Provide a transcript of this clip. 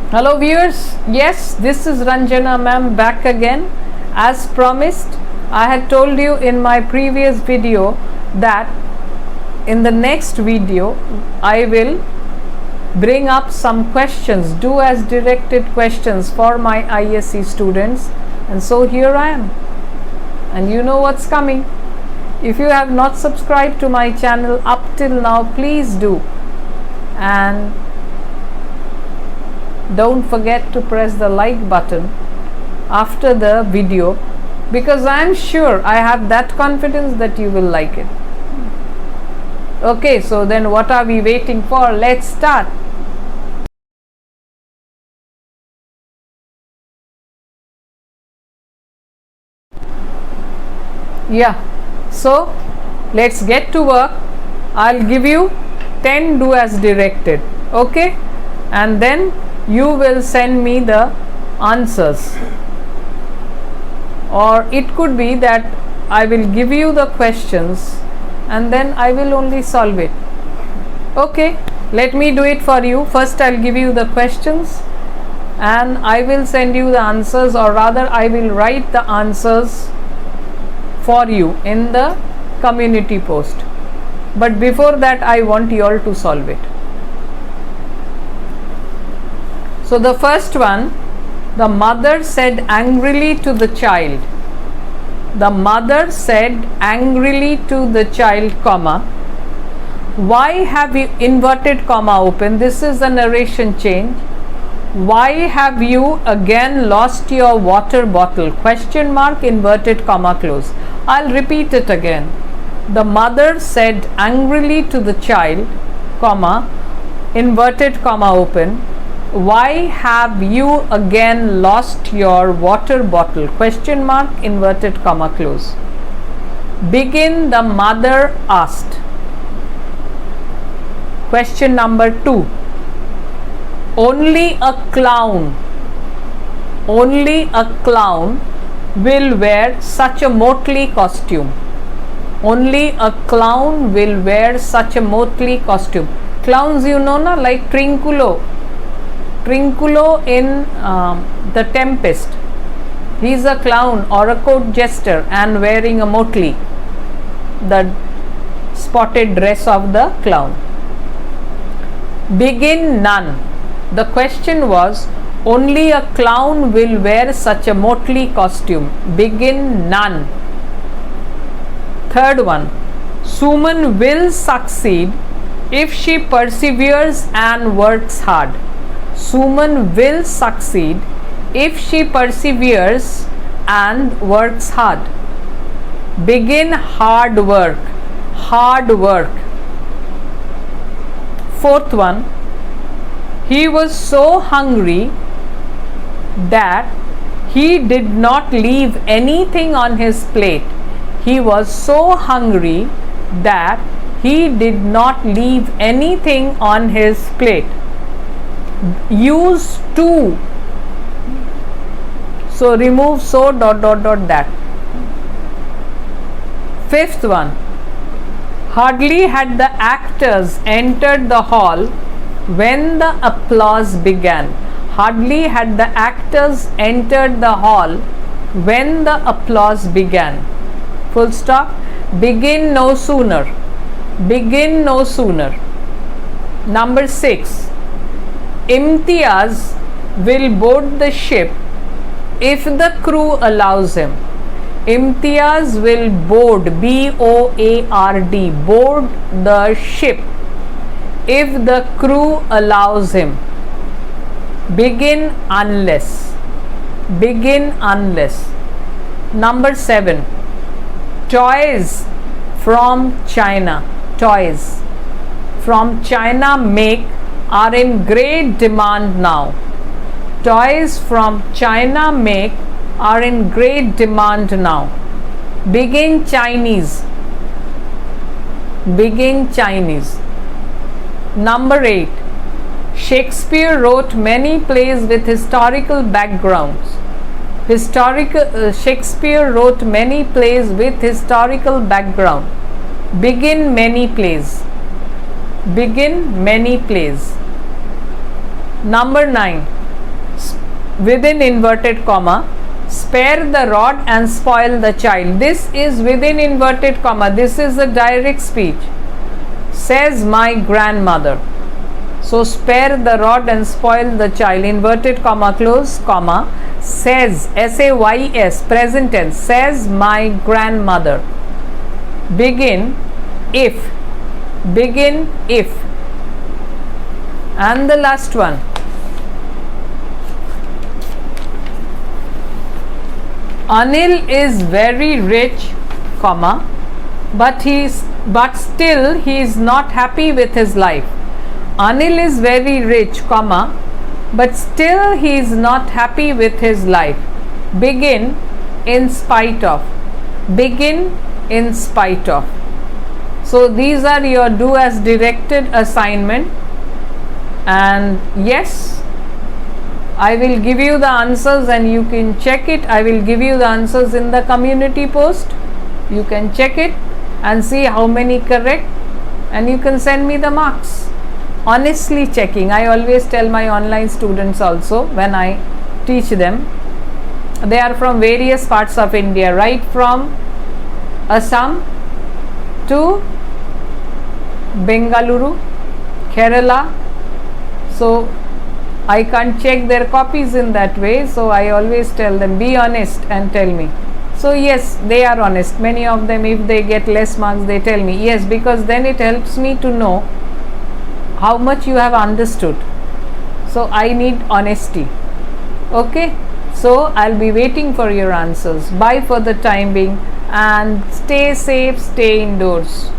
Hello viewers, yes, this is Ranjana ma'am back again. As promised, I had told you in my previous video that in the next video I will bring up some questions, do as directed questions for my ISC students, and so here I am. And you know what's coming. If you have not subscribed to my channel up till now, please do. And don't forget to press the like button after the video, because I am sure, I have that confidence that you will like it. Okay, so then what are we waiting for? Let's start. Yeah, so let's get to work. I'll give you 10 do as directed, okay, and then you will send me the answers, or it could be that I will give you the questions and then I will only solve it. Okay, let me do it for you. First I'll give you the questions and I will send you the answers, or rather I will write the answers for you in the community post. But before that I want you all to solve it. So the first one, the mother said angrily to the child. The mother said angrily to the child, comma, why have you, inverted comma open, this is the narration change. Why have you again lost your water bottle? Question mark, inverted comma close. I'll repeat it again. The mother said angrily to the child, comma, inverted comma open, why have you again lost your water bottle? Question mark, inverted comma close. Begin, the mother asked. Question number 2. Only a clown will wear such a motley costume. Only a clown will wear such a motley costume. Clowns, you know na, like Trinculo in The Tempest. He is a clown or a court jester and wearing a motley, the spotted dress of the clown. Begin, none. The question was, only a clown will wear such a motley costume. Begin, none. Third one, Suman will succeed if she perseveres and works hard. Suman will succeed if she perseveres and works hard. Begin, hard work. Hard work. Fourth one, he was so hungry that he did not leave anything on his plate. He was so hungry that he did not leave anything on his plate. Use to. So remove so that. Fifth one, hardly had the actors entered the hall when the applause began. Hardly had the actors entered the hall when the applause began. Full stop. Begin no sooner. Begin no sooner. Number 6. Imtiaz will board the ship if the crew allows him. Imtiaz will board, B-O-A-R-D, board the ship if the crew allows him. Begin unless. Begin unless. Number 7. Toys from China. Toys from China make are in great demand now. Toys from China make are in great demand now. Begin Chinese. Begin Chinese. Number 8. Shakespeare wrote many plays with historical backgrounds. Shakespeare wrote many plays with historical background. Begin many plays. Begin many plays. Number 9. within inverted comma, spare the rod and spoil the child. This is within inverted comma. This is a direct speech. Says my grandmother. So spare the rod and spoil the child. Inverted comma, close comma. Says, S-A-Y-S, present tense. Says my grandmother. Begin if. Begin if. And the last one. Anil is very rich, comma, but still he is not happy with his life. Anil is very rich, comma, but still he is not happy with his life. Begin in spite of. Begin in spite of. So these are your do as directed assignment, and yes, I will give you the answers and you can check it. I will give you the answers in the community post. You can check it and see how many correct, and you can send me the marks. Honestly checking. I always tell my online students also when I teach them. They are from various parts of India, right from Assam to Bengaluru, Kerala. So I can't check their copies in that way, so I always tell them, be honest and tell me. So yes, they are honest. Many of them, if they get less marks, they tell me. Yes, because then it helps me to know how much you have understood. So I need honesty. Okay, so I'll be waiting for your answers. Bye for the time being, and stay safe, stay indoors.